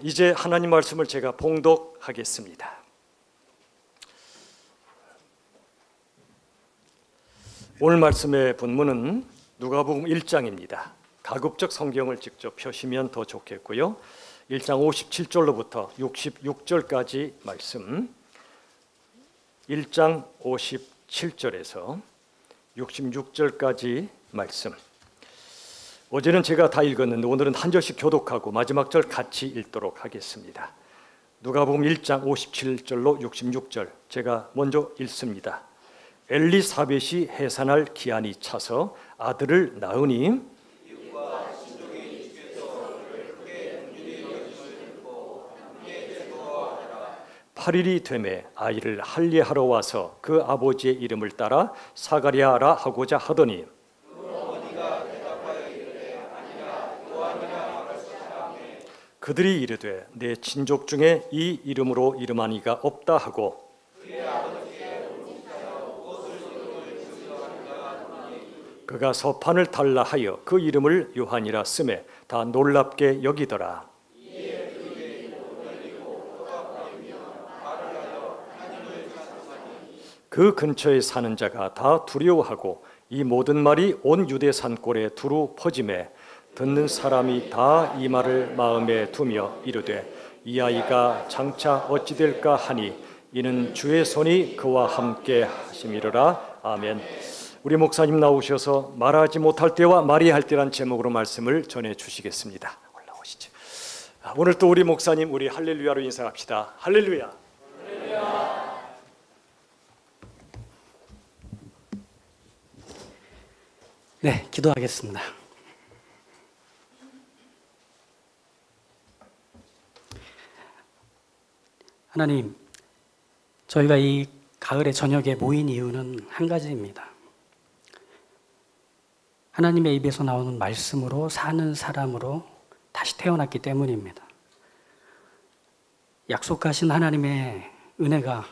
이제 하나님 말씀을 제가 봉독하겠습니다. 오늘 말씀의 본문은 누가복음 1장입니다. 가급적 성경을 직접 펴시면 더 좋겠고요. 1장 57절로부터 66절까지 말씀, 1장 57절에서 66절까지 말씀. 어제는 제가 다 읽었는데 오늘은 한 절씩 교독하고 마지막 절 같이 읽도록 하겠습니다. 누가복음 1장 57절로 66절 제가 먼저 읽습니다. 엘리사벳이 해산할 기한이 차서 아들을 낳으니 (8일이) 되매 아이를 할례하러 와서 그 아버지의 이름을 따라 사가랴라 하고자 하더니 그들이 이르되 내 친족 중에 이 이름으로 이름한 이가 없다 하고 그가 서판을 달라 하여 그 이름을 요한이라 쓰매 다 놀랍게 여기더라. 그 근처에 사는 자가 다 두려워하고 이 모든 말이 온 유대 산골에 두루 퍼지매 듣는 사람이 다 이 말을 마음에 두며 이르되 이 아이가 장차 어찌 될까 하니 이는 주의 손이 그와 함께 하심이로라. 아멘. 우리 목사님 나오셔서 말하지 못할 때와 말해야 할 때란 제목으로 말씀을 전해 주시겠습니다. 올라오시죠. 오늘 또 우리 목사님 우리 할렐루야로 인사합시다. 할렐루야. 할렐루야. 네, 기도하겠습니다. 하나님, 저희가 이 가을의 저녁에 모인 이유는 한 가지입니다. 하나님의 입에서 나오는 말씀으로 사는 사람으로 다시 태어났기 때문입니다. 약속하신 하나님의 은혜가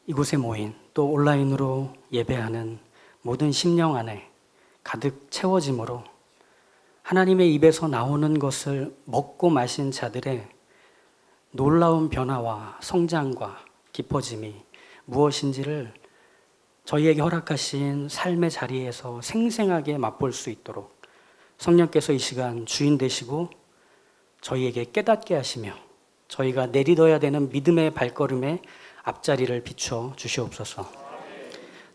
이곳에 모인 또 온라인으로 예배하는 모든 심령 안에 가득 채워짐으로 하나님의 입에서 나오는 것을 먹고 마신 자들의 놀라운 변화와 성장과 깊어짐이 무엇인지를 저희에게 허락하신 삶의 자리에서 생생하게 맛볼 수 있도록 성령께서 이 시간 주인 되시고 저희에게 깨닫게 하시며 저희가 내딛어야 되는 믿음의 발걸음의 앞자리를 비춰 주시옵소서.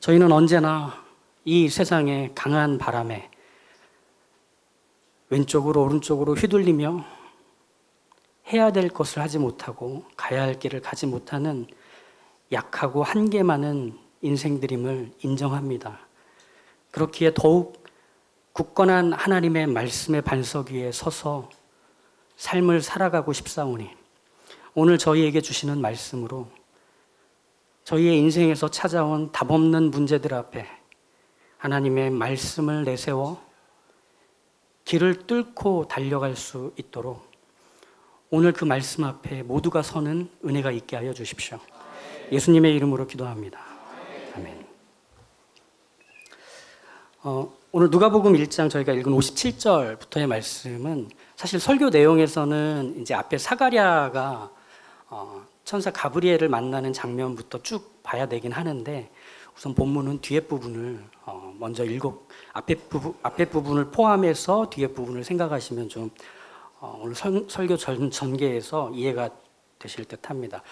저희는 언제나 이 세상의 강한 바람에 왼쪽으로 오른쪽으로 휘둘리며 해야 될 것을 하지 못하고 가야 할 길을 가지 못하는 약하고 한계 많은 인생들임을 인정합니다. 그렇기에 더욱 굳건한 하나님의 말씀의 반석 위에 서서 삶을 살아가고 싶사오니 오늘 저희에게 주시는 말씀으로 저희의 인생에서 찾아온 답없는 문제들 앞에 하나님의 말씀을 내세워 길을 뚫고 달려갈 수 있도록 오늘 그 말씀 앞에 모두가 서는 은혜가 있게 하여 주십시오. 예수님의 이름으로 기도합니다. 아멘. 오늘 누가복음 1장 저희가 읽은 57절부터의 말씀은 사실 설교 내용에서는 이제 앞에 사가랴가 천사 가브리엘을 만나는 장면부터 쭉 봐야 되긴 하는데 우선 본문은 뒤에 부분을 먼저 앞에 부분을 포함해서 뒤에 부분을 생각하시면 좀 오늘 설교 전개에서 이해가 되실 듯 합니다.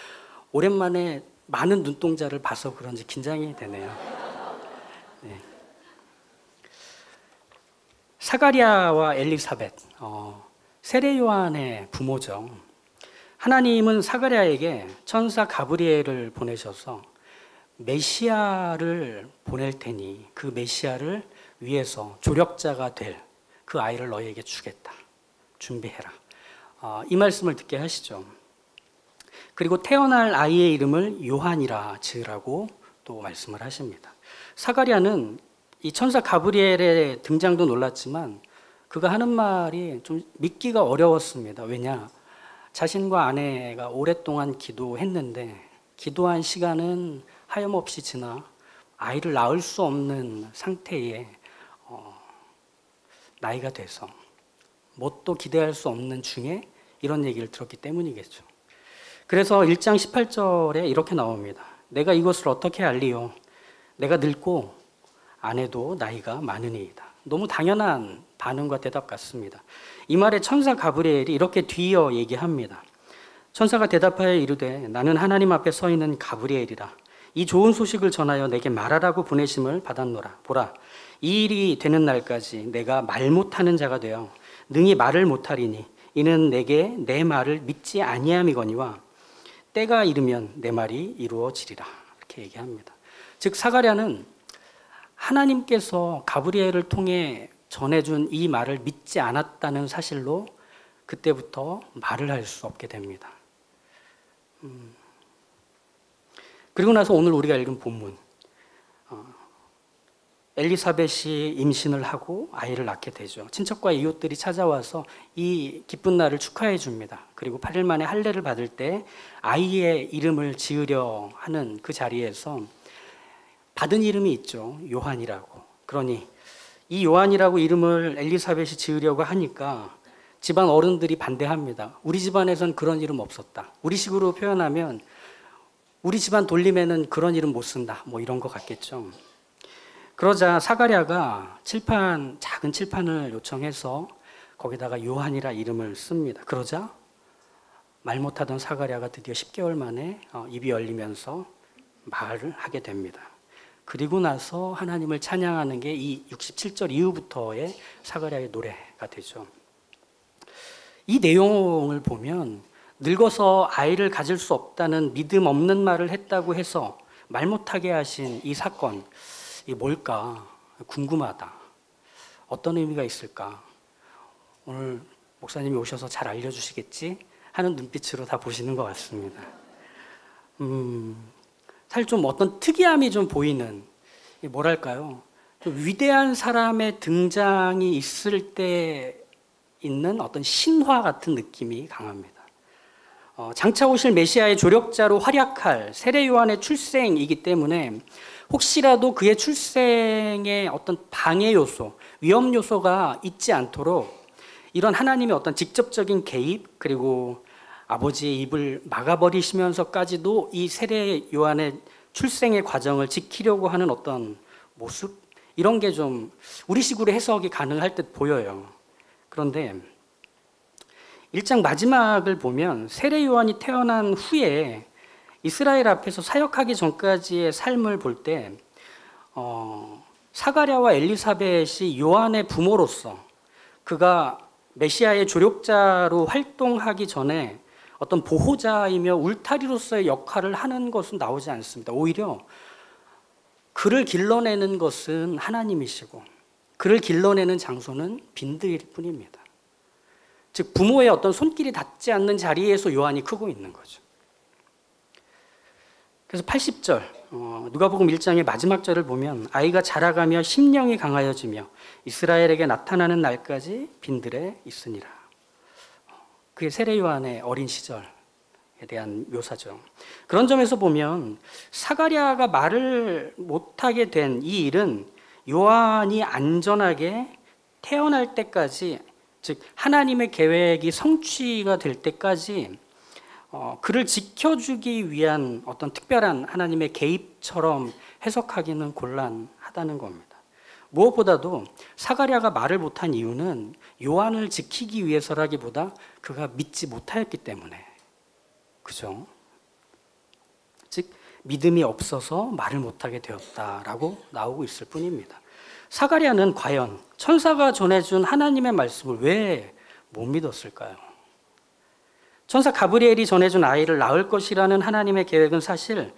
오랜만에 많은 눈동자를 봐서 그런지 긴장이 되네요. 네. 사가랴와 엘리사벳, 세례 요한의 부모죠. 하나님은 사가랴에게 천사 가브리엘을 보내셔서 메시아를 보낼 테니 그 메시아를 위해서 조력자가 될 그 아이를 너희에게 주겠다. 준비해라. 이 말씀을 듣게 하시죠. 그리고 태어날 아이의 이름을 요한이라 지으라고 또 말씀을 하십니다. 사가랴는 이 천사 가브리엘의 등장도 놀랐지만 그가 하는 말이 좀 믿기가 어려웠습니다. 왜냐? 자신과 아내가 오랫동안 기도했는데 기도한 시간은 하염없이 지나 아이를 낳을 수 없는 상태에 나이가 돼서 뭣도 기대할 수 없는 중에 이런 얘기를 들었기 때문이겠죠. 그래서 1장 18절에 이렇게 나옵니다. 내가 이것을 어떻게 알리요? 내가 늙고 아내도 나이가 많으니이다. 너무 당연한 반응과 대답 같습니다. 이 말에 천사 가브리엘이 이렇게 뒤이어 얘기합니다. 천사가 대답하여 이르되 나는 하나님 앞에 서 있는 가브리엘이라. 이 좋은 소식을 전하여 내게 말하라고 보내심을 받았노라. 보라, 이 일이 되는 날까지 내가 말 못하는 자가 되어 능히 말을 못하리니 이는 내게 내 말을 믿지 아니함이거니와 때가 이르면 내 말이 이루어지리라. 이렇게 얘기합니다. 즉 사가랴는 하나님께서 가브리엘을 통해 전해준 이 말을 믿지 않았다는 사실로 그때부터 말을 할 수 없게 됩니다. 그리고 나서 오늘 우리가 읽은 본문, 엘리사벳이 임신을 하고 아이를 낳게 되죠. 친척과 이웃들이 찾아와서 이 기쁜 날을 축하해 줍니다. 그리고 8일 만에 할례를 받을 때 아이의 이름을 지으려 하는 그 자리에서 받은 이름이 있죠. 요한이라고. 그러니 이 요한이라고 이름을 엘리사벳이 지으려고 하니까 집안 어른들이 반대합니다. 우리 집안에선 그런 이름 없었다. 우리식으로 표현하면 우리 집안 돌림에는 그런 이름 못 쓴다. 뭐 이런 것 같겠죠. 그러자 사가랴가 작은 칠판을 요청해서 거기다가 요한이라 이름을 씁니다. 그러자 말 못하던 사가랴가 드디어 10개월 만에 입이 열리면서 말을 하게 됩니다. 그리고 나서 하나님을 찬양하는 게 이 67절 이후부터의 사가랴의 노래가 되죠. 이 내용을 보면 늙어서 아이를 가질 수 없다는 믿음 없는 말을 했다고 해서 말 못하게 하신 이 사건, 이게 뭘까 궁금하다. 어떤 의미가 있을까? 오늘 목사님이 오셔서 잘 알려주시겠지? 하는 눈빛으로 다 보시는 것 같습니다. 사실 좀 어떤 특이함이 좀 보이는, 뭐랄까요? 좀 위대한 사람의 등장이 있을 때 있는 어떤 신화 같은 느낌이 강합니다. 장차 오실 메시아의 조력자로 활약할 세례 요한의 출생이기 때문에 혹시라도 그의 출생에 어떤 방해 요소, 위험 요소가 있지 않도록 이런 하나님의 어떤 직접적인 개입, 그리고 아버지의 입을 막아버리시면서까지도 이 세례 요한의 출생의 과정을 지키려고 하는 어떤 모습, 이런 게 좀 우리식으로 해석이 가능할 듯 보여요. 그런데 1장 마지막을 보면 세례 요한이 태어난 후에 이스라엘 앞에서 사역하기 전까지의 삶을 볼 때 사가랴와 엘리사벳이 요한의 부모로서 그가 메시아의 조력자로 활동하기 전에 어떤 보호자이며 울타리로서의 역할을 하는 것은 나오지 않습니다. 오히려 그를 길러내는 것은 하나님이시고 그를 길러내는 장소는 빈들일 뿐입니다. 즉 부모의 어떤 손길이 닿지 않는 자리에서 요한이 크고 있는 거죠. 그래서 80절 누가복음 1장의 마지막 절을 보면 아이가 자라가며 심령이 강하여지며 이스라엘에게 나타나는 날까지 빈들에 있으니라. 그게 세례 요한의 어린 시절에 대한 묘사죠. 그런 점에서 보면 사가랴가 말을 못하게 된 이 일은 요한이 안전하게 태어날 때까지, 즉 하나님의 계획이 성취가 될 때까지 그를 지켜주기 위한 어떤 특별한 하나님의 개입처럼 해석하기는 곤란하다는 겁니다. 무엇보다도 사가랴가 말을 못한 이유는 요한을 지키기 위해서라기보다 그가 믿지 못하였기 때문에, 그죠? 즉 믿음이 없어서 말을 못하게 되었다라고 나오고 있을 뿐입니다. 사가랴는 과연 천사가 전해준 하나님의 말씀을 왜 못 믿었을까요? 천사 가브리엘이 전해준 아이를 낳을 것이라는 하나님의 계획은 사실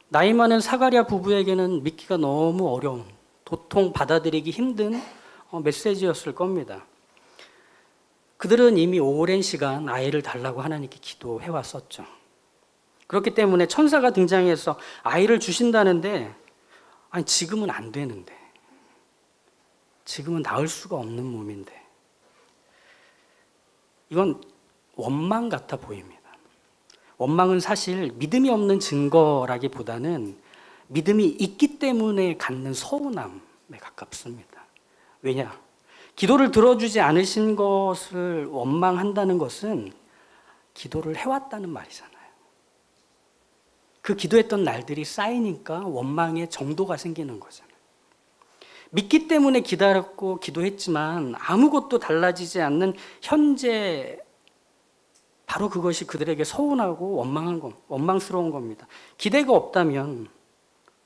나이 많은 사가랴 부부에게는 믿기가 너무 어려운, 도통 받아들이기 힘든 메시지였을 겁니다. 그들은 이미 오랜 시간 아이를 달라고 하나님께 기도해 왔었죠. 그렇기 때문에 천사가 등장해서 아이를 주신다는데, 아니 지금은 안 되는데, 지금은 낳을 수가 없는 몸인데, 이건 원망 같아 보입니다. 원망은 사실 믿음이 없는 증거라기보다는 믿음이 있기 때문에 갖는 서운함에 가깝습니다. 왜냐? 기도를 들어주지 않으신 것을 원망한다는 것은 기도를 해왔다는 말이잖아요. 그 기도했던 날들이 쌓이니까 원망의 정도가 생기는 거잖아요. 믿기 때문에 기다렸고 기도했지만 아무것도 달라지지 않는 현재, 바로 그것이 그들에게 서운하고 원망스러운 겁니다. 기대가 없다면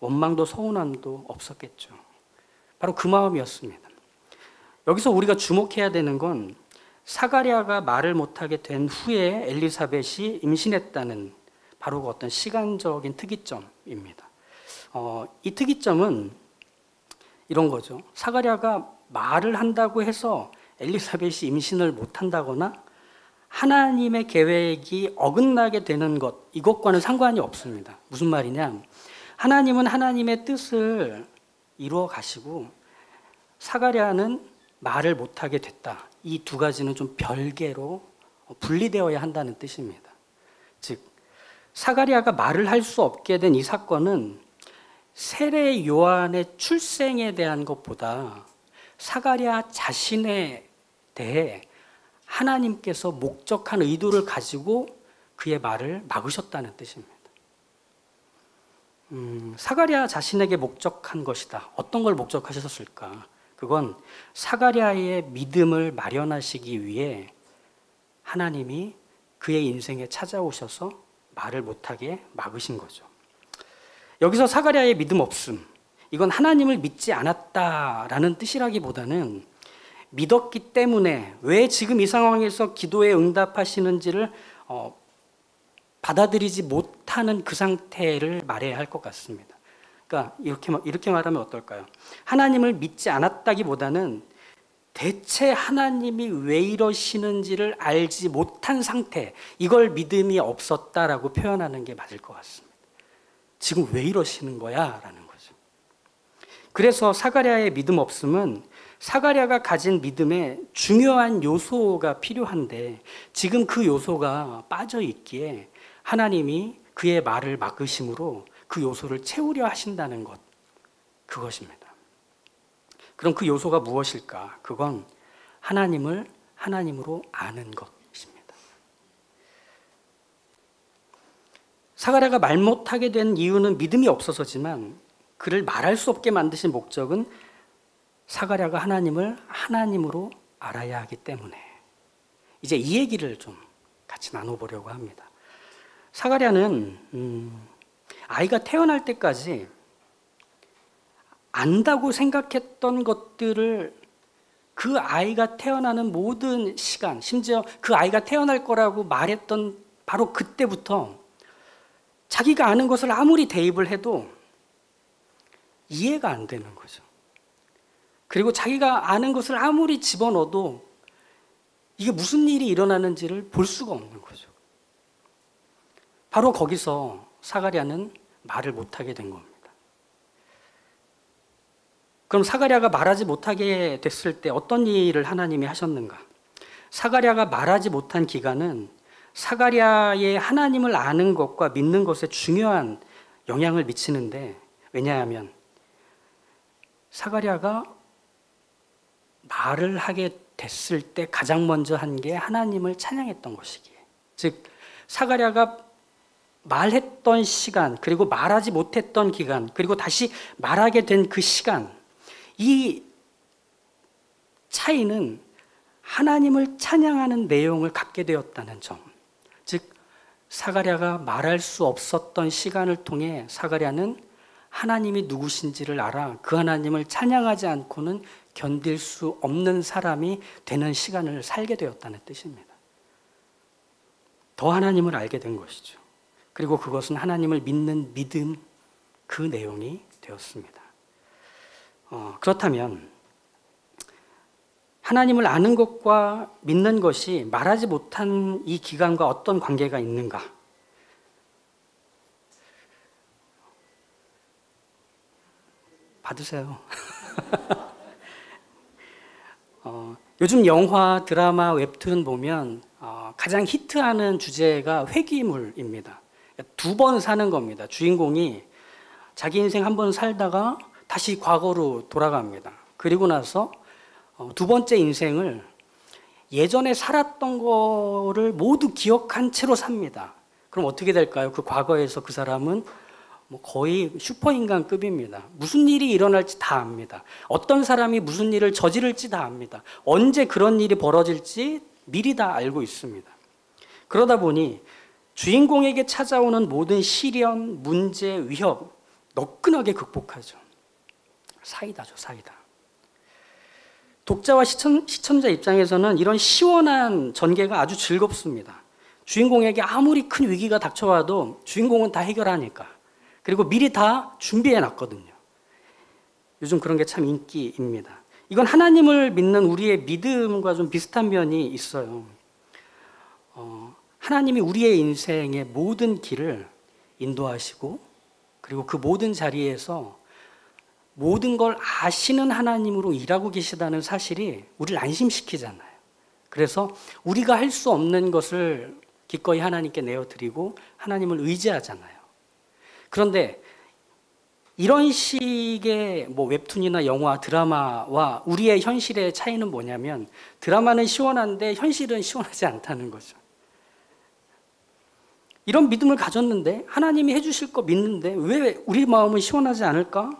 원망도 서운함도 없었겠죠. 바로 그 마음이었습니다. 여기서 우리가 주목해야 되는 건 사가랴가 말을 못하게 된 후에 엘리사벳이 임신했다는 바로 그 어떤 시간적인 특이점입니다. 이 특이점은 이런 거죠. 사가랴가 말을 한다고 해서 엘리사벳이 임신을 못한다거나 하나님의 계획이 어긋나게 되는 것, 이것과는 상관이 없습니다. 무슨 말이냐? 하나님은 하나님의 뜻을 이루어 가시고 사가랴는 말을 못하게 됐다. 이 두 가지는 좀 별개로 분리되어야 한다는 뜻입니다. 즉 사가랴가 말을 할 수 없게 된 이 사건은 세례 요한의 출생에 대한 것보다 사가랴 자신에 대해 하나님께서 목적한 의도를 가지고 그의 말을 막으셨다는 뜻입니다. 사가랴 자신에게 목적한 것이다. 어떤 걸 목적하셨을까? 그건 사가랴의 믿음을 마련하시기 위해 하나님이 그의 인생에 찾아오셔서 말을 못하게 막으신 거죠. 여기서 사가랴의 믿음 없음, 이건 하나님을 믿지 않았다라는 뜻이라기보다는 믿었기 때문에 왜 지금 이 상황에서 기도에 응답하시는지를 받아들이지 못하는 그 상태를 말해야 할 것 같습니다. 그러니까 이렇게 말하면 어떨까요? 하나님을 믿지 않았다기보다는 대체 하나님이 왜 이러시는지를 알지 못한 상태, 이걸 믿음이 없었다라고 표현하는 게 맞을 것 같습니다. 지금 왜 이러시는 거야? 라는 거죠. 그래서 사가랴의 믿음 없음은 사가랴가 가진 믿음에 중요한 요소가 필요한데 지금 그 요소가 빠져 있기에 하나님이 그의 말을 막으심으로 그 요소를 채우려 하신다는 것, 그것입니다. 그럼 그 요소가 무엇일까? 그건 하나님을 하나님으로 아는 것입니다. 사가랴가 말 못하게 된 이유는 믿음이 없어서지만 그를 말할 수 없게 만드신 목적은 사가랴가 하나님을 하나님으로 알아야 하기 때문에, 이제 이 얘기를 좀 같이 나눠보려고 합니다. 사가랴는 아이가 태어날 때까지 안다고 생각했던 것들을 그 아이가 태어나는 모든 시간, 심지어 그 아이가 태어날 거라고 말했던 바로 그때부터 자기가 아는 것을 아무리 대입을 해도 이해가 안 되는 거죠. 그리고 자기가 아는 것을 아무리 집어넣어도 이게 무슨 일이 일어나는지를 볼 수가 없는 거죠. 바로 거기서 사가랴는 말을 못하게 된 겁니다. 그럼 사가랴가 말하지 못하게 됐을 때 어떤 일을 하나님이 하셨는가? 사가랴가 말하지 못한 기간은 사가랴의 하나님을 아는 것과 믿는 것에 중요한 영향을 미치는데, 왜냐하면 사가랴가 말을 하게 됐을 때 가장 먼저 한 게 하나님을 찬양했던 것이기에, 즉 사가랴가 말했던 시간, 그리고 말하지 못했던 기간, 그리고 다시 말하게 된 그 시간, 이 차이는 하나님을 찬양하는 내용을 갖게 되었다는 점, 즉 사가랴가 말할 수 없었던 시간을 통해 사가랴는 하나님이 누구신지를 알아 그 하나님을 찬양하지 않고는 견딜 수 없는 사람이 되는 시간을 살게 되었다는 뜻입니다. 더 하나님을 알게 된 것이죠. 그리고 그것은 하나님을 믿는 믿음, 그 내용이 되었습니다. 그렇다면 하나님을 아는 것과 믿는 것이 말하지 못한 이 기간과 어떤 관계가 있는가? 받으세요. 요즘 영화, 드라마, 웹툰 보면 가장 히트하는 주제가 회귀물입니다. 2번 사는 겁니다. 주인공이 자기 인생 한 번 살다가 다시 과거로 돌아갑니다. 그리고 나서 두 번째 인생을 예전에 살았던 거를 모두 기억한 채로 삽니다. 그럼 어떻게 될까요? 그 과거에서 그 사람은 거의 슈퍼인간급입니다. 무슨 일이 일어날지 다 압니다. 어떤 사람이 무슨 일을 저지를지 다 압니다. 언제 그런 일이 벌어질지 미리 다 알고 있습니다. 그러다 보니 주인공에게 찾아오는 모든 시련, 문제, 위협 너끈하게 극복하죠. 사이다죠, 사이다. 독자와 시청자 입장에서는 이런 시원한 전개가 아주 즐겁습니다. 주인공에게 아무리 큰 위기가 닥쳐와도 주인공은 다 해결하니까. 그리고 미리 다 준비해 놨거든요. 요즘 그런 게 참 인기입니다. 이건 하나님을 믿는 우리의 믿음과 좀 비슷한 면이 있어요. 하나님이 우리의 인생의 모든 길을 인도하시고 그리고 그 모든 자리에서 모든 걸 아시는 하나님으로 일하고 계시다는 사실이 우리를 안심시키잖아요. 그래서 우리가 할 수 없는 것을 기꺼이 하나님께 내어드리고 하나님을 의지하잖아요. 그런데 이런 식의 웹툰이나 영화, 드라마와 우리의 현실의 차이는 뭐냐면 드라마는 시원한데 현실은 시원하지 않다는 거죠. 이런 믿음을 가졌는데 하나님이 해주실 거 믿는데 왜 우리 마음은 시원하지 않을까?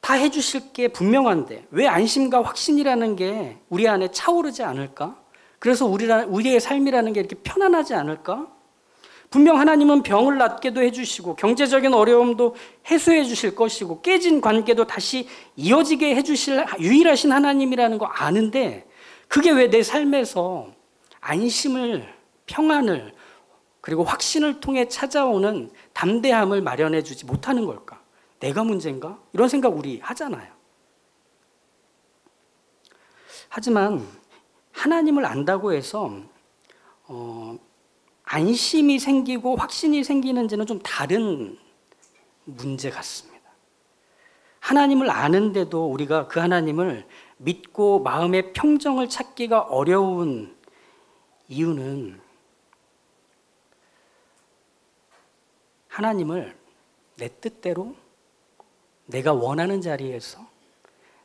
다 해주실 게 분명한데 왜 안심과 확신이라는 게 우리 안에 차오르지 않을까? 그래서 우리의 삶이라는 게 이렇게 편안하지 않을까? 분명 하나님은 병을 낫게도 해주시고 경제적인 어려움도 해소해 주실 것이고 깨진 관계도 다시 이어지게 해주실 유일하신 하나님이라는 거 아는데 그게 왜 내 삶에서 안심을, 평안을 그리고 확신을 통해 찾아오는 담대함을 마련해 주지 못하는 걸까? 내가 문제인가? 이런 생각 우리 하잖아요. 하지만 하나님을 안다고 해서 안심이 생기고 확신이 생기는지는 좀 다른 문제 같습니다. 하나님을 아는데도 우리가 그 하나님을 믿고 마음의 평정을 찾기가 어려운 이유는 하나님을 내 뜻대로 내가 원하는 자리에서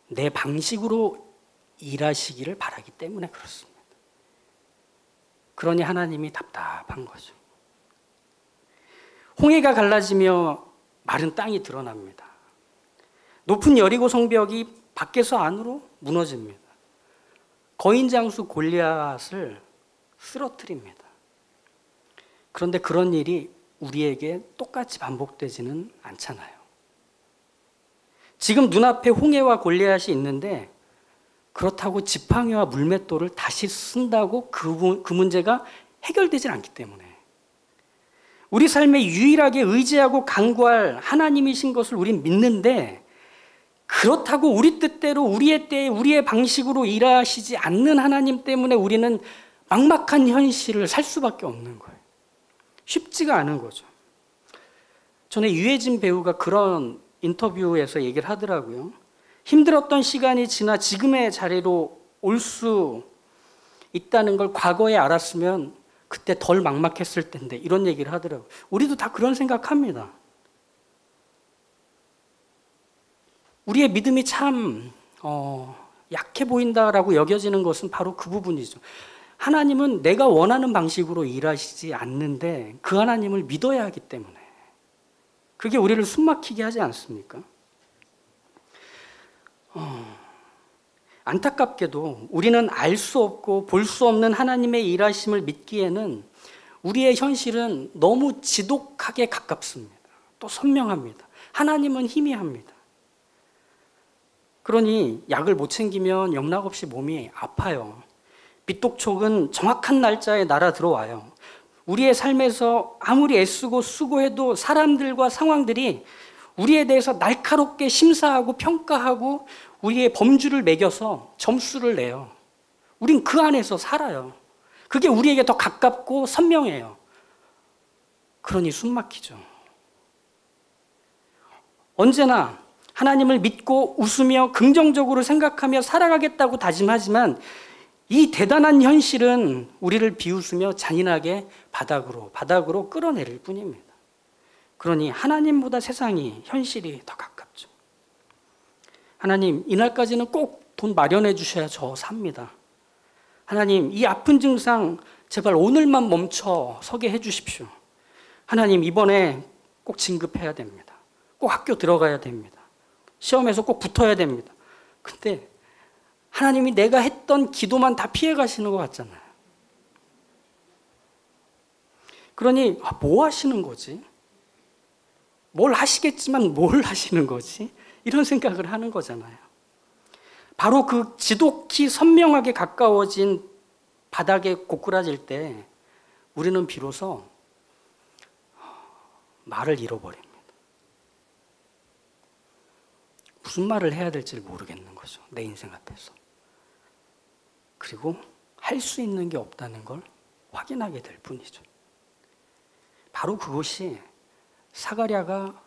내 방식으로 일하시기를 바라기 때문에 그렇습니다. 그러니 하나님이 답답한 거죠. 홍해가 갈라지며 마른 땅이 드러납니다. 높은 여리고 성벽이 밖에서 안으로 무너집니다. 거인 장수 골리앗을 쓰러뜨립니다. 그런데 그런 일이 우리에게 똑같이 반복되지는 않잖아요. 지금 눈앞에 홍해와 골리앗이 있는데 그렇다고 지팡이와 물맷돌을 다시 쓴다고 그 문제가 해결되질 않기 때문에 우리 삶에 유일하게 의지하고 간구할 하나님이신 것을 우린 믿는데 그렇다고 우리 뜻대로 우리의 때에 우리의 방식으로 일하시지 않는 하나님 때문에 우리는 막막한 현실을 살 수밖에 없는 거예요. 쉽지가 않은 거죠. 전에 유해진 배우가 그런 인터뷰에서 얘기를 하더라고요. 힘들었던 시간이 지나 지금의 자리로 올 수 있다는 걸 과거에 알았으면 그때 덜 막막했을 텐데 이런 얘기를 하더라고요. 우리도 다 그런 생각합니다. 우리의 믿음이 참 약해 보인다라고 여겨지는 것은 바로 그 부분이죠. 하나님은 내가 원하는 방식으로 일하시지 않는데 그 하나님을 믿어야 하기 때문에 그게 우리를 숨막히게 하지 않습니까? 안타깝게도 우리는 알 수 없고 볼 수 없는 하나님의 일하심을 믿기에는 우리의 현실은 너무 지독하게 가깝습니다. 또 선명합니다. 하나님은 희미합니다. 그러니 약을 못 챙기면 영락없이 몸이 아파요. 빚독촉은 정확한 날짜에 날아 들어와요. 우리의 삶에서 아무리 애쓰고 수고해도 사람들과 상황들이 우리에 대해서 날카롭게 심사하고 평가하고 우리의 범주를 매겨서 점수를 내요. 우린 그 안에서 살아요. 그게 우리에게 더 가깝고 선명해요. 그러니 숨막히죠. 언제나 하나님을 믿고 웃으며 긍정적으로 생각하며 살아가겠다고 다짐하지만 이 대단한 현실은 우리를 비웃으며 잔인하게 바닥으로 끌어내릴 뿐입니다. 그러니 하나님보다 세상이 현실이 더 가깝죠. 하나님, 이날까지는 꼭 돈 마련해 주셔야 저 삽니다. 하나님, 이 아픈 증상 제발 오늘만 멈춰 서게 해 주십시오. 하나님, 이번에 꼭 진급해야 됩니다. 꼭 학교 들어가야 됩니다. 시험에서 꼭 붙어야 됩니다. 근데 하나님이 내가 했던 기도만 다 피해 가시는 것 같잖아요. 그러니 뭐 하시는 거지? 뭘 하시겠지만 뭘 하시는 거지? 이런 생각을 하는 거잖아요. 바로 그 지독히 선명하게 가까워진 바닥에 고꾸라질 때 우리는 비로소 말을 잃어버립니다. 무슨 말을 해야 될지 모르겠는 거죠. 내 인생 앞에서. 그리고 할 수 있는 게 없다는 걸 확인하게 될 뿐이죠. 바로 그것이 사가랴가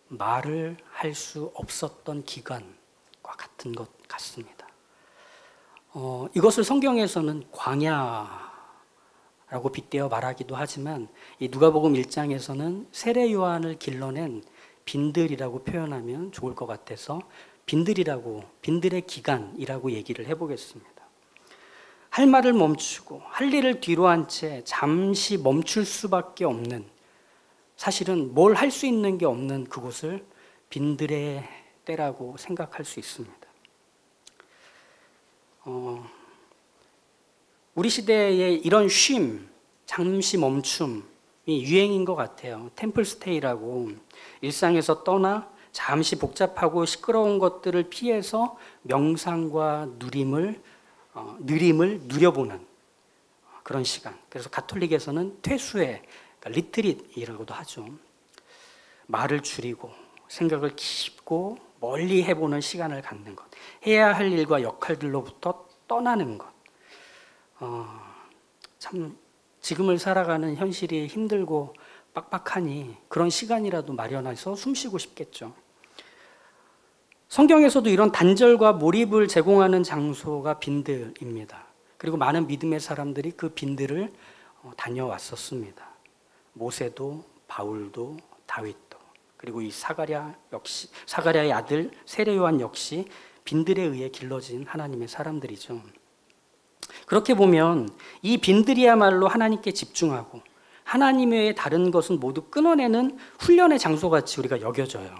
말을 할 수 없었던 기간과 같은 것 같습니다. 이것을 성경에서는 광야라고 빗대어 말하기도 하지만 이 누가복음 1장에서는 세례 요한을 길러낸 빈들이라고 표현하면 좋을 것 같아서 빈들의 기간이라고 얘기를 해보겠습니다. 할 말을 멈추고 할 일을 뒤로 한 채 잠시 멈출 수밖에 없는, 사실은 뭘 할 수 있는 게 없는 그곳을 빈들의 때라고 생각할 수 있습니다. 우리 시대에 이런 쉼, 잠시 멈춤이 유행인 것 같아요. 템플스테이라고 일상에서 떠나 잠시 복잡하고 시끄러운 것들을 피해서 명상과 느림을 누려보는 그런 시간. 그래서 가톨릭에서는 퇴수회, 그러니까 리트릿이라고도 하죠. 말을 줄이고 생각을 깊고 멀리 해보는 시간을 갖는 것, 해야 할 일과 역할들로부터 떠나는 것. 참 지금을 살아가는 현실이 힘들고 빡빡하니 그런 시간이라도 마련해서 숨쉬고 싶겠죠. 성경에서도 이런 단절과 몰입을 제공하는 장소가 빈들입니다. 그리고 많은 믿음의 사람들이 그 빈들을 다녀왔었습니다. 모세도 바울도 다윗도, 그리고 이 사가랴의 아들 세례 요한 역시 빈들에 의해 길러진 하나님의 사람들이죠. 그렇게 보면 이 빈들이야말로 하나님께 집중하고 하나님 외에 다른 것은 모두 끊어내는 훈련의 장소같이 우리가 여겨져요.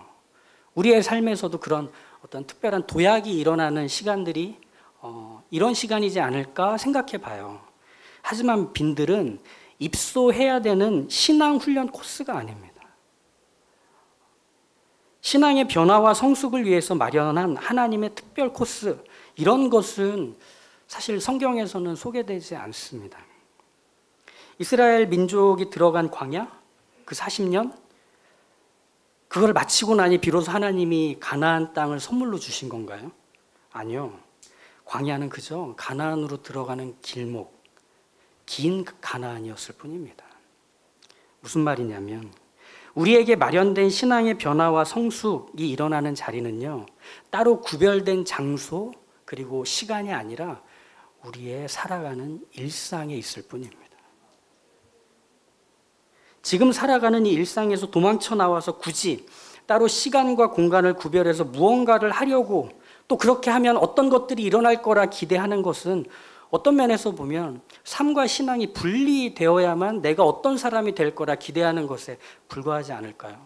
우리의 삶에서도 그런 어떤 특별한 도약이 일어나는 시간들이 이런 시간이지 않을까 생각해 봐요. 하지만 빈들은 입소해야 되는 신앙 훈련 코스가 아닙니다. 신앙의 변화와 성숙을 위해서 마련한 하나님의 특별 코스, 이런 것은 사실 성경에서는 소개되지 않습니다. 이스라엘 민족이 들어간 광야, 그 40년, 그걸 마치고 나니 비로소 하나님이 가나안 땅을 선물로 주신 건가요? 아니요. 광야는 그저 가나안으로 들어가는 길목, 긴 가나안이었을 뿐입니다. 무슨 말이냐면 우리에게 마련된 신앙의 변화와 성숙이 일어나는 자리는요, 따로 구별된 장소 그리고 시간이 아니라 우리의 살아가는 일상에 있을 뿐입니다. 지금 살아가는 이 일상에서 도망쳐 나와서 굳이 따로 시간과 공간을 구별해서 무언가를 하려고, 또 그렇게 하면 어떤 것들이 일어날 거라 기대하는 것은 어떤 면에서 보면 삶과 신앙이 분리되어야만 내가 어떤 사람이 될 거라 기대하는 것에 불과하지 않을까요?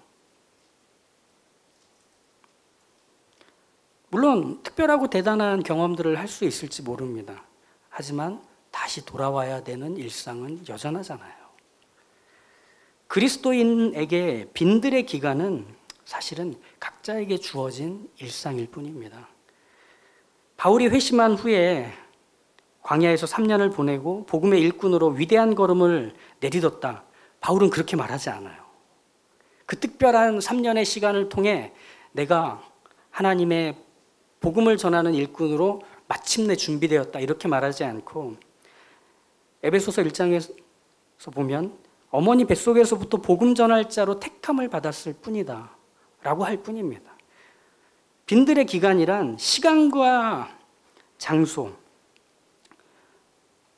물론 특별하고 대단한 경험들을 할 수 있을지 모릅니다. 하지만 다시 돌아와야 되는 일상은 여전하잖아요. 그리스도인에게 빈들의 기간은 사실은 각자에게 주어진 일상일 뿐입니다. 바울이 회심한 후에 광야에서 3년을 보내고 복음의 일꾼으로 위대한 걸음을 내딛었다, 바울은 그렇게 말하지 않아요. 그 특별한 3년의 시간을 통해 내가 하나님의 복음을 전하는 일꾼으로 마침내 준비되었다, 이렇게 말하지 않고 에베소서 1장에서 보면 어머니 뱃속에서부터 복음 전할 자로 택함을 받았을 뿐이다 라고 할 뿐입니다. 빈들의 기간이란 시간과 장소,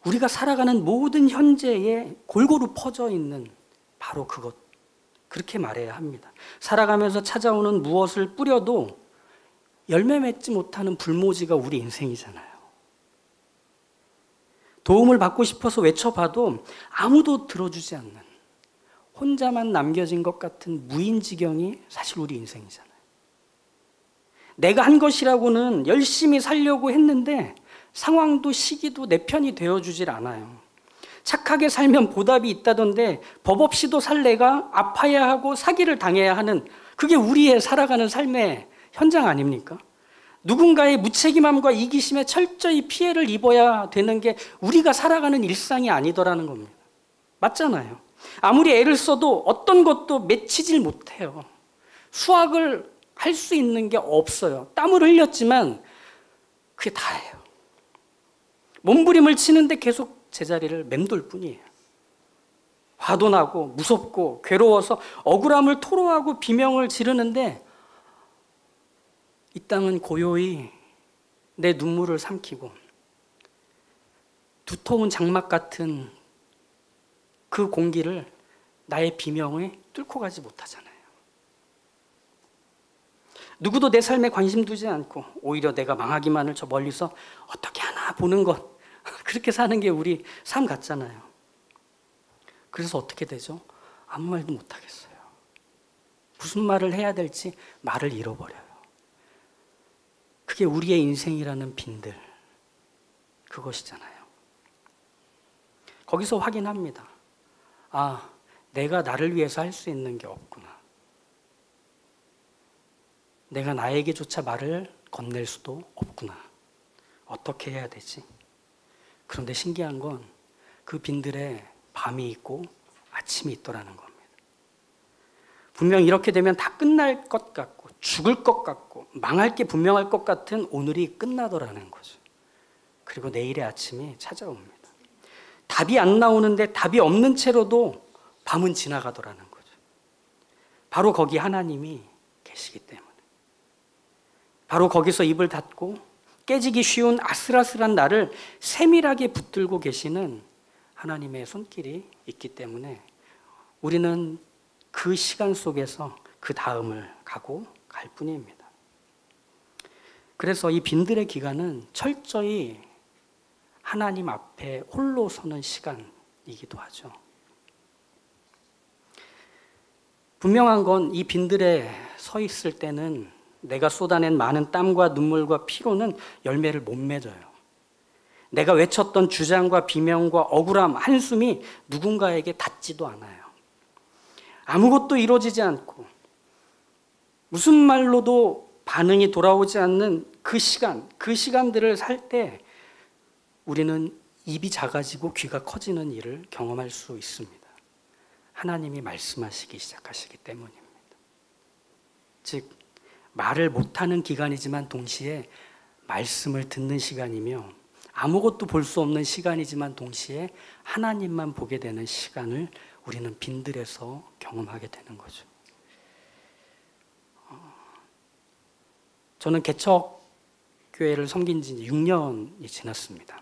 우리가 살아가는 모든 현재에 골고루 퍼져 있는 바로 그것, 그렇게 말해야 합니다. 살아가면서 찾아오는 무엇을 뿌려도 열매 맺지 못하는 불모지가 우리 인생이잖아요. 도움을 받고 싶어서 외쳐봐도 아무도 들어주지 않는 혼자만 남겨진 것 같은 무인지경이 사실 우리 인생이잖아요. 내가 한 것이라고는 열심히 살려고 했는데 상황도 시기도 내 편이 되어주질 않아요. 착하게 살면 보답이 있다던데 법 없이도 살 내가 아파야 하고 사기를 당해야 하는, 그게 우리의 살아가는 삶의 현장 아닙니까? 누군가의 무책임함과 이기심에 철저히 피해를 입어야 되는 게 우리가 살아가는 일상이 아니더라는 겁니다. 맞잖아요. 아무리 애를 써도 어떤 것도 맺히질 못해요. 수확을 할 수 있는 게 없어요. 땀을 흘렸지만 그게 다예요. 몸부림을 치는데 계속 제자리를 맴돌 뿐이에요. 화도 나고 무섭고 괴로워서 억울함을 토로하고 비명을 지르는데 이 땅은 고요히 내 눈물을 삼키고 두터운 장막 같은 그 공기를 나의 비명에 뚫고 가지 못하잖아요. 누구도 내 삶에 관심 두지 않고 오히려 내가 망하기만을 저 멀리서 어떻게 하나 보는 것, 그렇게 사는 게 우리 삶 같잖아요. 그래서 어떻게 되죠? 아무 말도 못하겠어요. 무슨 말을 해야 될지 말을 잃어버려요. 그게 우리의 인생이라는 빈들, 그것이잖아요. 거기서 확인합니다. 아, 내가 나를 위해서 할 수 있는 게 없구나. 내가 나에게조차 말을 건넬 수도 없구나. 어떻게 해야 되지? 그런데 신기한 건 그 빈들에 밤이 있고 아침이 있더라는 겁니다. 분명 이렇게 되면 다 끝날 것 같고 죽을 것 같고 망할 게 분명할 것 같은 오늘이 끝나더라는 거죠. 그리고 내일의 아침이 찾아옵니다. 답이 안 나오는데 답이 없는 채로도 밤은 지나가더라는 거죠. 바로 거기 하나님이 계시기 때문에. 바로 거기서 입을 닫고 깨지기 쉬운 아슬아슬한 나를 세밀하게 붙들고 계시는 하나님의 손길이 있기 때문에 우리는 그 시간 속에서 그 다음을 가고 갈 뿐입니다. 그래서 이 빈들의 기간은 철저히 하나님 앞에 홀로 서는 시간이기도 하죠. 분명한 건 이 빈들에 서 있을 때는 내가 쏟아낸 많은 땀과 눈물과 피로는 열매를 못 맺어요. 내가 외쳤던 주장과 비명과 억울함, 한숨이 누군가에게 닿지도 않아요. 아무것도 이루어지지 않고 무슨 말로도 반응이 돌아오지 않는 그 시간, 그 시간들을 살 때 우리는 입이 작아지고 귀가 커지는 일을 경험할 수 있습니다. 하나님이 말씀하시기 시작하시기 때문입니다. 즉, 말을 못하는 기간이지만 동시에 말씀을 듣는 시간이며 아무것도 볼 수 없는 시간이지만 동시에 하나님만 보게 되는 시간을 우리는 빈들에서 경험하게 되는 거죠. 저는 개척교회를 섬긴 지 6년이 지났습니다.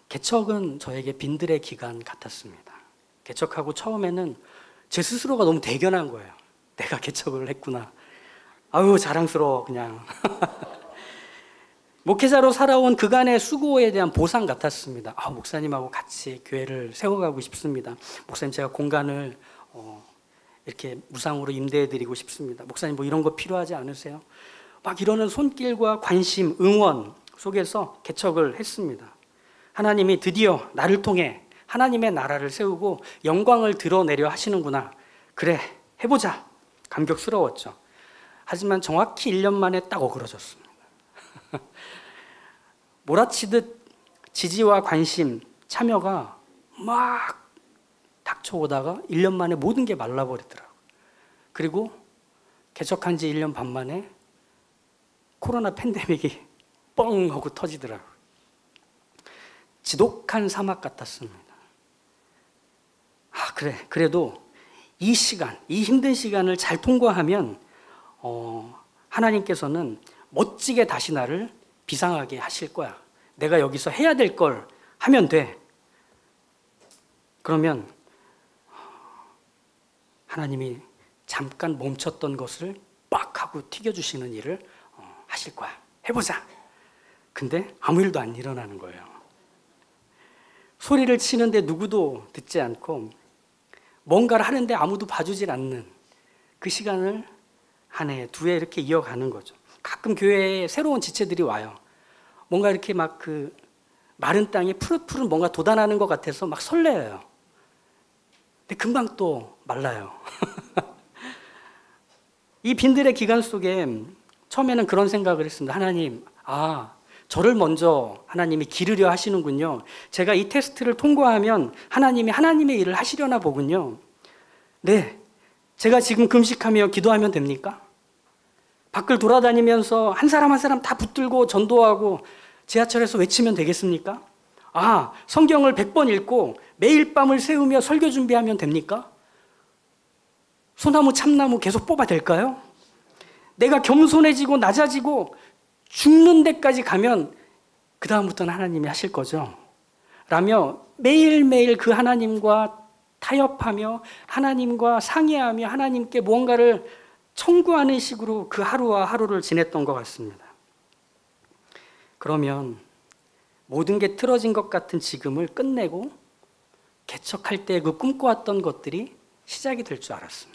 개척은 저에게 빈들의 기간 같았습니다. 개척하고 처음에는 제 스스로가 너무 대견한 거예요. 내가 개척을 했구나. 아유, 자랑스러워 그냥. 목회자로 살아온 그간의 수고에 대한 보상 같았습니다. 목사님하고 같이 교회를 세워가고 싶습니다. 목사님, 제가 공간을 이렇게 무상으로 임대해드리고 싶습니다. 목사님, 뭐 이런 거 필요하지 않으세요? 막 이러는 손길과 관심, 응원 속에서 개척을 했습니다. 하나님이 드디어 나를 통해 하나님의 나라를 세우고 영광을 드러내려 하시는구나. 그래, 해보자. 감격스러웠죠. 하지만 정확히 1년 만에 딱 어그러졌습니다. 몰아치듯 지지와 관심, 참여가 막 닥쳐오다가 1년 만에 모든 게 말라버리더라고요. 그리고 개척한 지 1년 반 만에 코로나 팬데믹이 뻥 하고 터지더라고요. 지독한 사막 같았습니다. 그래도 이 시간, 이 힘든 시간을 잘 통과하면 하나님께서는 멋지게 다시 나를 비상하게 하실 거야. 내가 여기서 해야 될 걸 하면 돼. 그러면 하나님이 잠깐 멈췄던 것을 빡 하고 하고 튀겨주시는 일을 하실 거야. 해보자. 근데 아무 일도 안 일어나는 거예요. 소리를 치는데 누구도 듣지 않고 뭔가를 하는데 아무도 봐주질 않는 그 시간을 한 해, 두 해 이렇게 이어가는 거죠. 가끔 교회에 새로운 지체들이 와요. 뭔가 이렇게 막 그 마른 땅에 푸릇푸릇 뭔가 돋아나는 것 같아서 막 설레어요. 근데 금방 또 말라요. 이 빈들의 기간 속에 처음에는 그런 생각을 했습니다. 하나님, 저를 먼저 하나님이 기르려 하시는군요. 제가 이 테스트를 통과하면 하나님이 하나님의 일을 하시려나 보군요. 네, 제가 지금 금식하며 기도하면 됩니까? 밖을 돌아다니면서 한 사람 한 사람 다 붙들고 전도하고 지하철에서 외치면 되겠습니까? 성경을 100번 읽고 매일 밤을 새우며 설교 준비하면 됩니까? 소나무 참나무 계속 뽑아 될까요? 내가 겸손해지고 낮아지고 죽는 데까지 가면 그 다음부터는 하나님이 하실 거죠. 라며 매일매일 그 하나님과 타협하며 하나님과 상의하며 하나님께 무언가를 청구하는 식으로 그 하루와 하루를 지냈던 것 같습니다. 그러면 모든 게 틀어진 것 같은 지금을 끝내고 개척할 때 그 꿈꿔왔던 것들이 시작이 될 줄 알았습니다.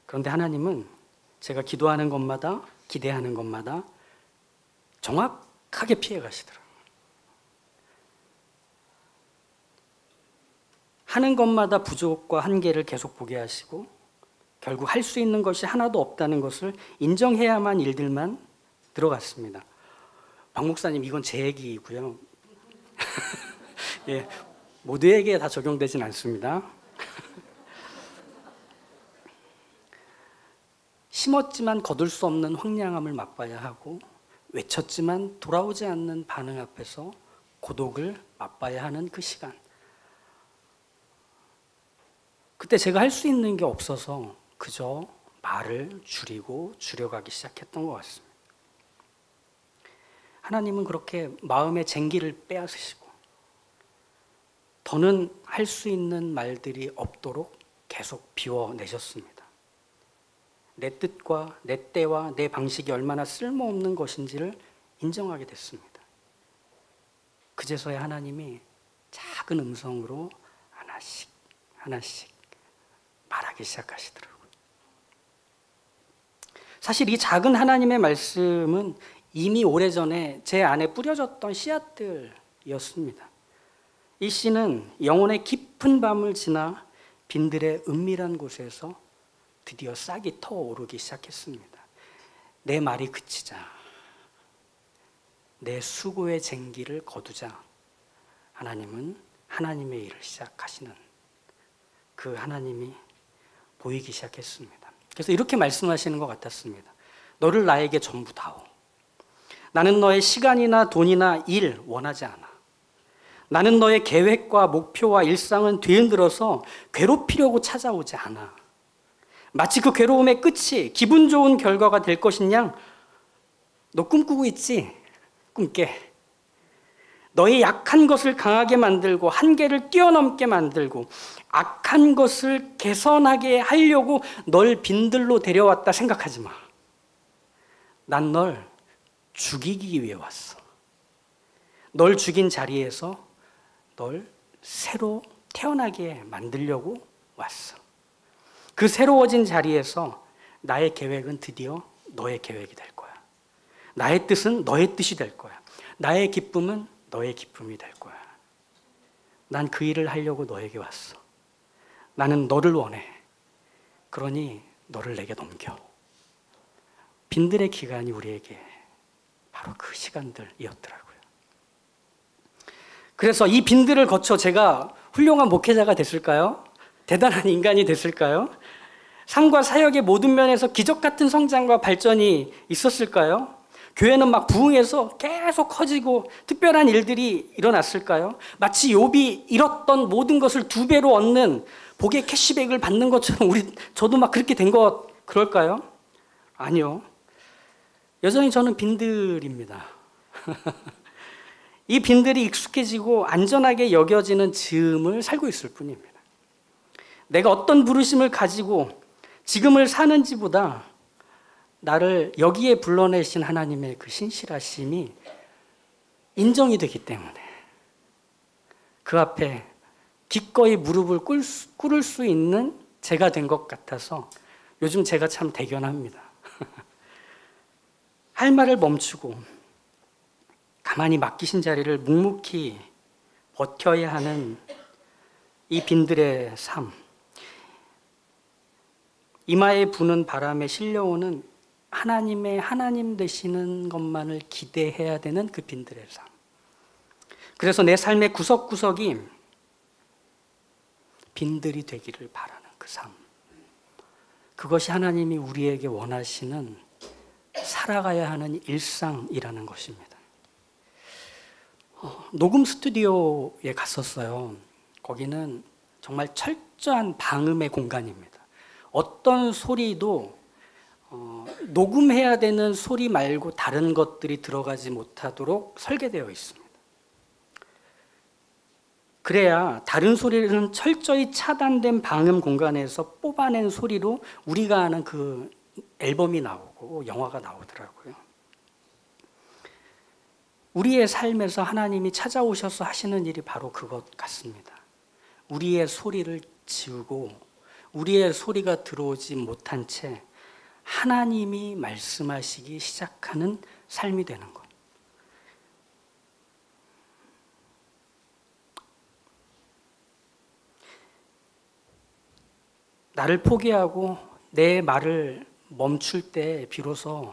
그런데 하나님은 제가 기도하는 것마다 기대하는 것마다 정확하게 피해 가시더라고요. 하는 것마다 부족과 한계를 계속 보게 하시고 결국 할 수 있는 것이 하나도 없다는 것을 인정해야만 일들만 들어갔습니다. 박 목사님, 이건 제 얘기이고요. 예, 모두에게 다 적용되진 않습니다. 심었지만 거둘 수 없는 황량함을 맛봐야 하고 외쳤지만 돌아오지 않는 반응 앞에서 고독을 맛봐야 하는 그 시간. 그때 제가 할 수 있는 게 없어서 그저 말을 줄여가기 시작했던 것 같습니다. 하나님은 그렇게 마음의 쟁기를 빼앗으시고 더는 할 수 있는 말들이 없도록 계속 비워내셨습니다. 내 뜻과 내 때와 내 방식이 얼마나 쓸모없는 것인지를 인정하게 됐습니다. 그제서야 하나님이 작은 음성으로 하나씩 말하기 시작하시더라고요. 사실 이 작은 하나님의 말씀은 이미 오래전에 제 안에 뿌려졌던 씨앗들이었습니다. 이 씨는 영혼의 깊은 밤을 지나 빈들의 은밀한 곳에서 드디어 싹이 터오르기 시작했습니다. 내 말이 그치자, 내 수고의 쟁기를 거두자 하나님은 하나님의 일을 시작하시는 그 하나님이 보이기 시작했습니다. 그래서 이렇게 말씀하시는 것 같았습니다. 너를 나에게 전부 다오. 나는 너의 시간이나 돈이나 일 원하지 않아. 나는 너의 계획과 목표와 일상은 뒤흔들어서 괴롭히려고 찾아오지 않아. 마치 그 괴로움의 끝이 기분 좋은 결과가 될 것인 양 너 꿈꾸고 있지? 꿈깨. 너의 약한 것을 강하게 만들고 한계를 뛰어넘게 만들고 악한 것을 개선하게 하려고 널 빈들로 데려왔다 생각하지 마. 난 널 죽이기 위해 왔어. 널 죽인 자리에서 널 새로 태어나게 만들려고 왔어. 그 새로워진 자리에서 나의 계획은 드디어 너의 계획이 될 거야. 나의 뜻은 너의 뜻이 될 거야. 나의 기쁨은 너의 기쁨이 될 거야. 난 그 일을 하려고 너에게 왔어. 나는 너를 원해. 그러니 너를 내게 넘겨. 빈들의 기간이 우리에게 바로 그 시간들이었더라고요. 그래서 이 빈들을 거쳐 제가 훌륭한 목회자가 됐을까요? 대단한 인간이 됐을까요? 삶과 사역의 모든 면에서 기적 같은 성장과 발전이 있었을까요? 교회는 막 부흥해서 계속 커지고 특별한 일들이 일어났을까요? 마치 욥이 잃었던 모든 것을 2배로 얻는 복의 캐시백을 받는 것처럼 저도 막 그렇게 된 것 그럴까요? 아니요. 여전히 저는 빈들입니다. 이 빈들이 익숙해지고 안전하게 여겨지는 즈음을 살고 있을 뿐입니다. 내가 어떤 부르심을 가지고 지금을 사는지보다 나를 여기에 불러내신 하나님의 그 신실하심이 인정이 되기 때문에 그 앞에 기꺼이 무릎을 꿇을 수 있는 제가 된 것 같아서 요즘 제가 참 대견합니다. 할 말을 멈추고 가만히 맡기신 자리를 묵묵히 버텨야 하는 이 빈들의 삶, 이마에 부는 바람에 실려오는 하나님의 하나님 되시는 것만을 기대해야 되는 그 빈들의 삶. 그래서 내 삶의 구석구석이 빈들이 되기를 바라는 그 삶. 그것이 하나님이 우리에게 원하시는 살아가야 하는 일상이라는 것입니다. 녹음 스튜디오에 갔었어요. 거기는 정말 철저한 방음의 공간입니다. 어떤 소리도 녹음해야 되는 소리 말고 다른 것들이 들어가지 못하도록 설계되어 있습니다. 그래야 다른 소리는 철저히 차단된 방음 공간에서 뽑아낸 소리로 우리가 아는 그 앨범이 나오고 영화가 나오더라고요. 우리의 삶에서 하나님이 찾아오셔서 하시는 일이 바로 그것 같습니다. 우리의 소리를 지우고 우리의 소리가 들어오지 못한 채 하나님이 말씀하시기 시작하는 삶이 되는 것. 나를 포기하고 내 말을 멈출 때 비로소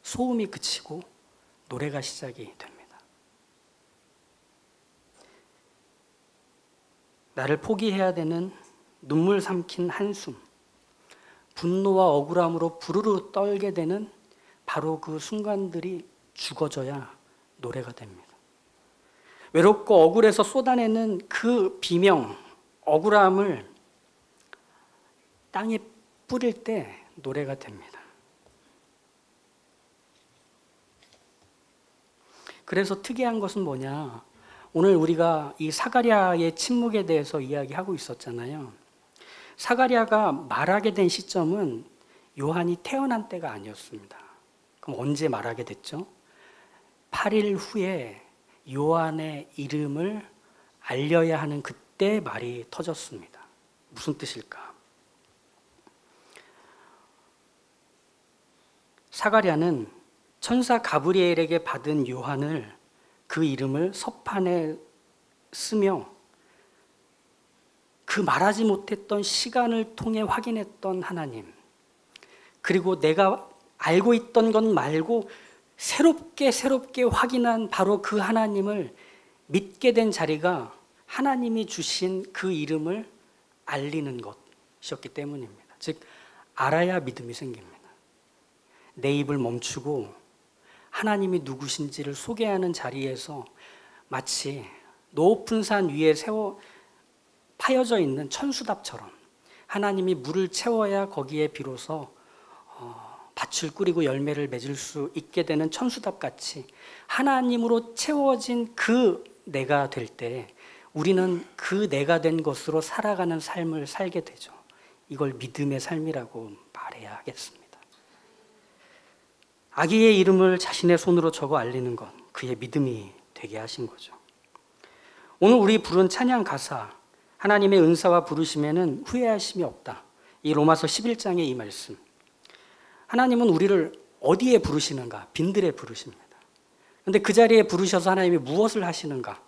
소음이 그치고 노래가 시작이 됩니다. 나를 포기해야 되는 눈물 삼킨 한숨, 분노와 억울함으로 부르르 떨게 되는 바로 그 순간들이 죽어져야 노래가 됩니다. 외롭고 억울해서 쏟아내는 그 비명, 억울함을 땅에 뿌릴 때 노래가 됩니다. 그래서 특이한 것은 뭐냐? 오늘 우리가 이 사가랴의 침묵에 대해서 이야기하고 있었잖아요. 사가랴가 말하게 된 시점은 요한이 태어난 때가 아니었습니다. 그럼 언제 말하게 됐죠? 8일 후에 요한의 이름을 알려야 하는 그때 말이 터졌습니다. 무슨 뜻일까? 사가랴는 천사 가브리엘에게 받은 요한을 그 이름을 서판에 쓰며 그 말하지 못했던 시간을 통해 확인했던 하나님, 그리고 내가 알고 있던 것 말고 새롭게 확인한 바로 그 하나님을 믿게 된 자리가 하나님이 주신 그 이름을 알리는 것이었기 때문입니다. 즉 알아야 믿음이 생깁니다. 내 입을 멈추고 하나님이 누구신지를 소개하는 자리에서 마치 높은 산 위에 파여져 있는 천수답처럼 하나님이 물을 채워야 거기에 비로소 밭을 꾸리고 열매를 맺을 수 있게 되는 천수답같이 하나님으로 채워진 그 내가 될 때 우리는 그 내가 된 것으로 살아가는 삶을 살게 되죠. 이걸 믿음의 삶이라고 말해야 하겠습니다. 아기의 이름을 자신의 손으로 적어 알리는 것, 그의 믿음이 되게 하신 거죠. 오늘 우리 부른 찬양 가사, 하나님의 은사와 부르심에는 후회하심이 없다. 이 로마서 11장의 이 말씀. 하나님은 우리를 어디에 부르시는가? 빈들에 부르십니다. 그런데 그 자리에 부르셔서 하나님이 무엇을 하시는가?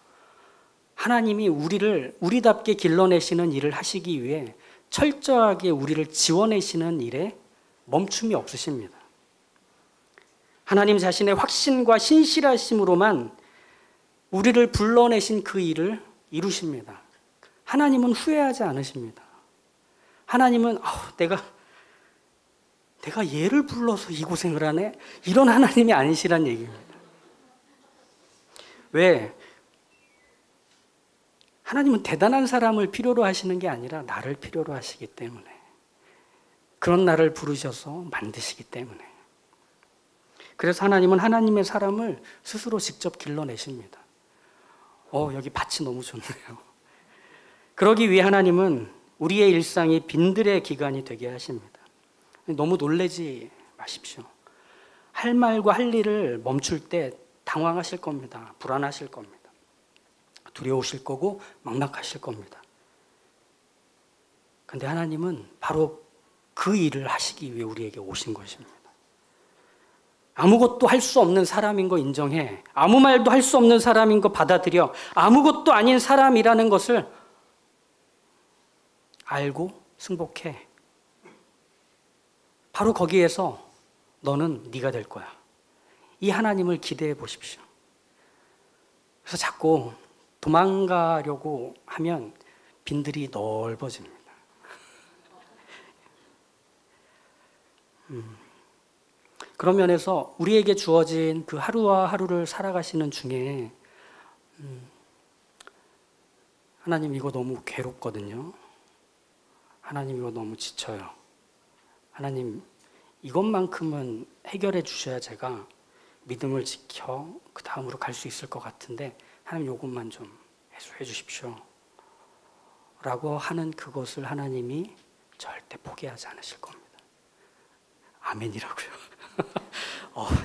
하나님이 우리를 우리답게 길러내시는 일을 하시기 위해 철저하게 우리를 지원하시는 일에 멈춤이 없으십니다. 하나님 자신의 확신과 신실하심으로만 우리를 불러내신 그 일을 이루십니다. 하나님은 후회하지 않으십니다. 하나님은 내가 얘를 불러서 이 고생을 하네? 이런 하나님이 아니시란 얘기입니다. 왜? 하나님은 대단한 사람을 필요로 하시는 게 아니라 나를 필요로 하시기 때문에, 그런 나를 부르셔서 만드시기 때문에, 그래서 하나님은 하나님의 사람을 스스로 직접 길러내십니다. 여기 밭이 너무 좋네요. 그러기 위해 하나님은 우리의 일상이 빈들의 기간이 되게 하십니다. 너무 놀라지 마십시오. 할 말과 할 일을 멈출 때 당황하실 겁니다. 불안하실 겁니다. 두려우실 거고 막막하실 겁니다. 그런데 하나님은 바로 그 일을 하시기 위해 우리에게 오신 것입니다. 아무것도 할 수 없는 사람인 거 인정해. 아무 말도 할 수 없는 사람인 거 받아들여. 아무것도 아닌 사람이라는 것을 알고 승복해. 바로 거기에서 너는 네가 될 거야. 이 하나님을 기대해 보십시오. 그래서 자꾸 도망가려고 하면 빈들이 넓어집니다. 그런 면에서 우리에게 주어진 그 하루와 하루를 살아가시는 중에 하나님 이거 너무 괴롭거든요. 하나님 이거 너무 지쳐요. 하나님 이것만큼은 해결해 주셔야 제가 믿음을 지켜 그 다음으로 갈 수 있을 것 같은데 하나님 이것만 좀 해소해 주십시오 라고 하는 그것을 하나님이 절대 포기하지 않으실 겁니다. 아멘이라고요.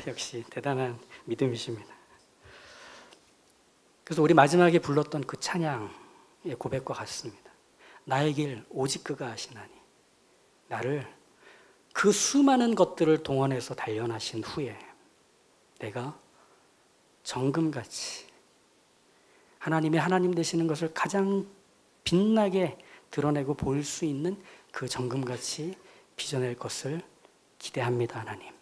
역시 대단한 믿음이십니다. 그래서 우리 마지막에 불렀던 그 찬양의 고백과 같습니다. 나의 길 오직 그가 아시나니. 나를 그 수많은 것들을 동원해서 단련하신 후에 내가 정금같이 하나님의 하나님 되시는 것을 가장 빛나게 드러내고 보일 수 있는 그 정금같이 빚어낼 것을 기대합니다. 하나님,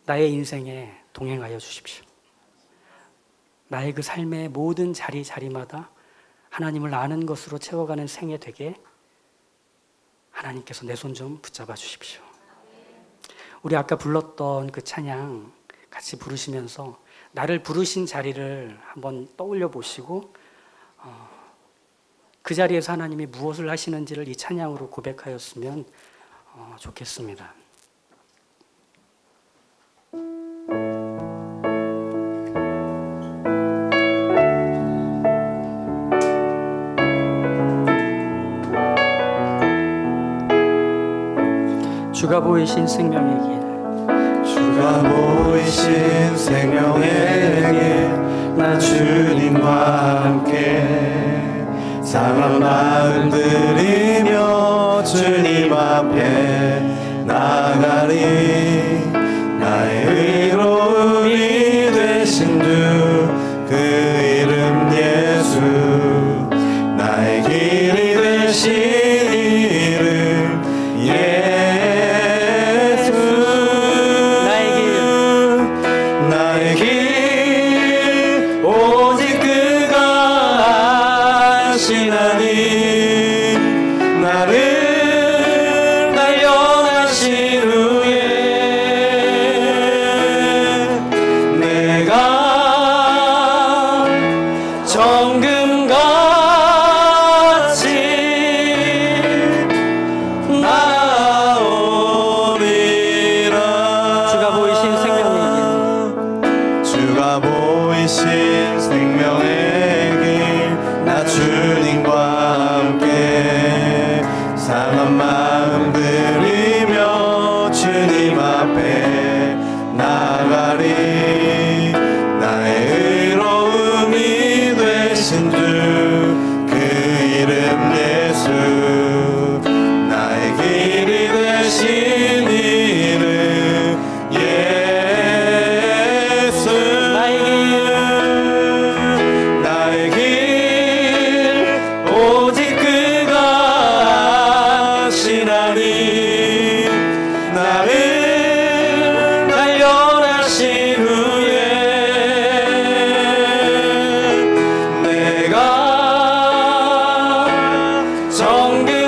나의 인생에 동행하여 주십시오. 나의 그 삶의 모든 자리마다 하나님을 아는 것으로 채워가는 생애 되게 하나님께서 내 손 좀 붙잡아 주십시오. 우리 아까 불렀던 그 찬양 같이 부르시면서 나를 부르신 자리를 한번 떠올려 보시고 그 자리에서 하나님이 무엇을 하시는지를 이 찬양으로 고백하였으면 좋겠습니다. 주가 보이신 생명의 길, 주가 보이신 생명의 길, 나 주님과 함께 상한 마음 들이며 주님 앞에 나가리. 나의 의로움이 되신 주 그 이름 예수, 나의 길이 되신 이름 예수. 나의 길 오직 그가 아시나니. 나를 단련하신 후에 내가 정금같이 나오리라. 주가 보이신 생명의 길, 주가 보이신 생명의 길, 나 주님과 함께 상한 마음 들이며 주님 앞에 나가리. 나의 의로움이 되신 주 그 이름 예수, 나의 길이 되신 이름 예수. 나의 길 오직 그가 아시나니. 나를 단련하신 후에 내가 정금같이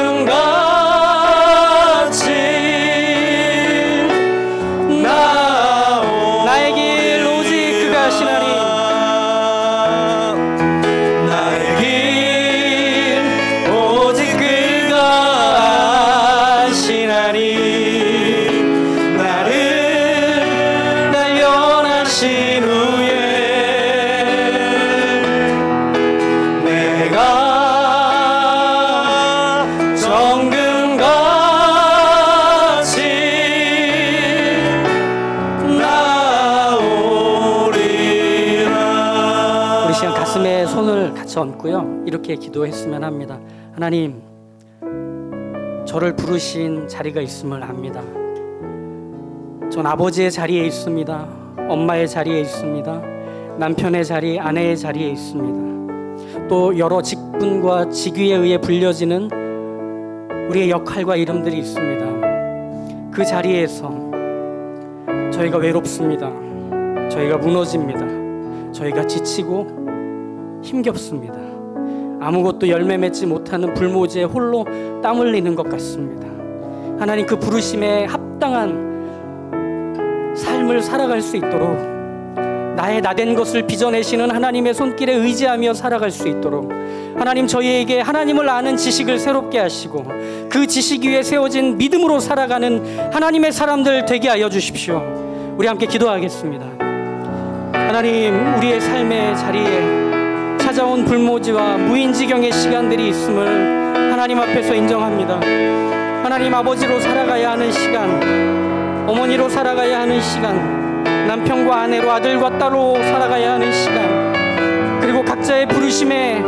나의 길 오직 그가 아시나니. 나의 길 오직 그가 아시나니. 나를 단련하신 후에 내가 같이 얹고요. 이렇게 기도했으면 합니다. 하나님, 저를 부르신 자리가 있음을 압니다. 전 아버지의 자리에 있습니다. 엄마의 자리에 있습니다. 남편의 자리, 아내의 자리에 있습니다. 또 여러 직분과 직위에 의해 불려지는 우리의 역할과 이름들이 있습니다. 그 자리에서 저희가 외롭습니다. 저희가 무너집니다. 저희가 지치고 힘겹습니다. 아무것도 열매 맺지 못하는 불모지에 홀로 땀 흘리는 것 같습니다. 하나님, 그 부르심에 합당한 삶을 살아갈 수 있도록, 나의 나된 것을 빚어내시는 하나님의 손길에 의지하며 살아갈 수 있도록 하나님, 저희에게 하나님을 아는 지식을 새롭게 하시고 그 지식 위에 세워진 믿음으로 살아가는 하나님의 사람들 되게 하여 주십시오. 우리 함께 기도하겠습니다. 하나님, 우리의 삶의 자리에 찾아온 불모지와 무인지경의 시간들이 있음을 하나님 앞에서 인정합니다. 하나님, 아버지로 살아가야 하는 시간, 어머니로 살아가야 하는 시간, 남편과 아내로, 아들과 딸로 살아가야 하는 시간, 그리고 각자의 부르심에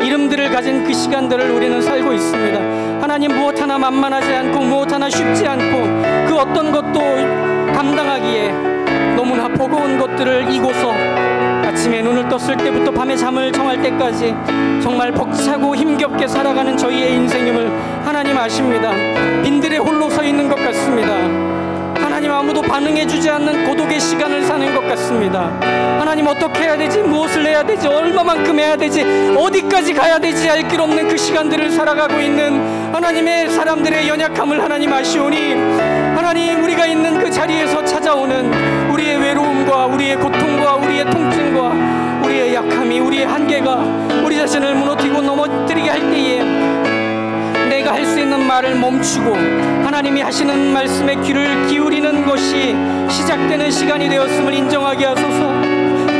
이름들을 가진 그 시간들을 우리는 살고 있습니다. 하나님, 무엇 하나 만만하지 않고 무엇 하나 쉽지 않고 그 어떤 것도 감당하기에 너무나 버거운 것들을 이고서 아침에 눈을 떴을 때부터 밤에 잠을 청할 때까지 정말 벅차고 힘겹게 살아가는 저희의 인생임을 하나님 아십니다. 빈들에 홀로 서 있는 것 같습니다. 하나님, 아무도 반응해주지 않는 고독의 시간을 사는 것 같습니다. 하나님, 어떻게 해야 되지, 무엇을 해야 되지, 얼마만큼 해야 되지, 어디까지 가야 되지 알 길 없는 그 시간들을 살아가고 있는 하나님의 사람들의 연약함을 하나님 아시오니, 하나님, 우리가 있는 그 자리에서 찾아오는 우리의 외로움과 우리의 고통과 우리의 통증과 우리의 약함이, 우리의 한계가 우리 자신을 무너뜨리고 넘어뜨리게 할 때에 내가 할 수 있는 말을 멈추고 하나님이 하시는 말씀에 귀를 기울이는 것이 시작되는 시간이 되었음을 인정하게 하소서.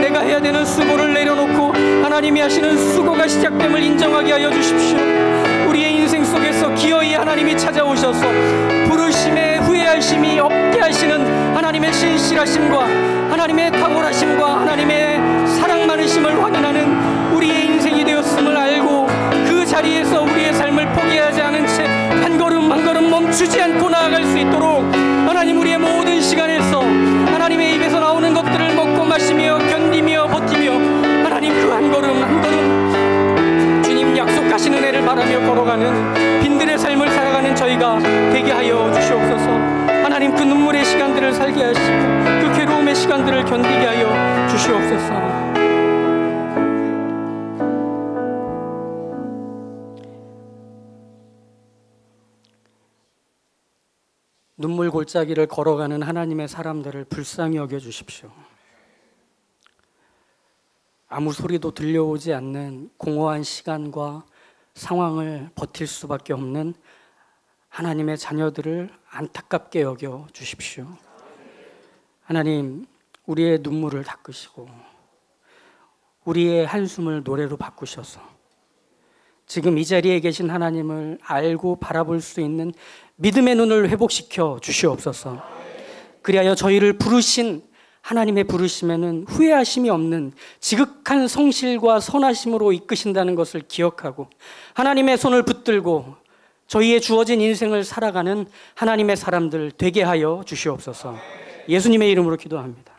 내가 해야 되는 수고를 내려놓고 하나님이 하시는 수고가 시작됨을 인정하게 하여 주십시오. 우리의 인생 속에서 기어이 하나님이 찾아오셔서 부르심에 후회하심이 없게 하시는 하나님의 신실하심과 하나님의 탁월하심과 하나님의 사랑 많으심을 확인하는 우리의 인생이 되었음을 알고 그 자리에서 우리의 삶을 포기하지 않은 채 한 걸음 한 걸음 멈추지 않고 나아갈 수 있도록 하나님, 우리의 모든 시간에서 하나님의 입에서 나오는 것들을 먹고 마시며 견디며 버티며 하나님, 그 한 걸음 한 걸음 주님 약속하시는 은혜를 바라며 걸어가는 빈들의 삶을 살아가는 저희가 되게 하여 주시옵소서. 하나님, 그 눈물의 시간들을 살게 하시고 그 괴로움의 시간들을 견디게 하여 주시옵소서. 눈물 골짜기를 걸어가는 하나님의 사람들을 불쌍히 여겨 주십시오. 아무 소리도 들려오지 않는 공허한 시간과 상황을 버틸 수밖에 없는 하나님의 자녀들을 안타깝게 여겨 주십시오. 하나님, 우리의 눈물을 닦으시고 우리의 한숨을 노래로 바꾸셔서 지금 이 자리에 계신 하나님을 알고 바라볼 수 있는 믿음의 눈을 회복시켜 주시옵소서. 그리하여 저희를 부르신 하나님의 부르심에는 후회하심이 없는 지극한 성실과 선하심으로 이끄신다는 것을 기억하고 하나님의 손을 붙들고 저희의 주어진 인생을 살아가는 하나님의 사람들 되게 하여 주시옵소서. 예수님의 이름으로 기도합니다.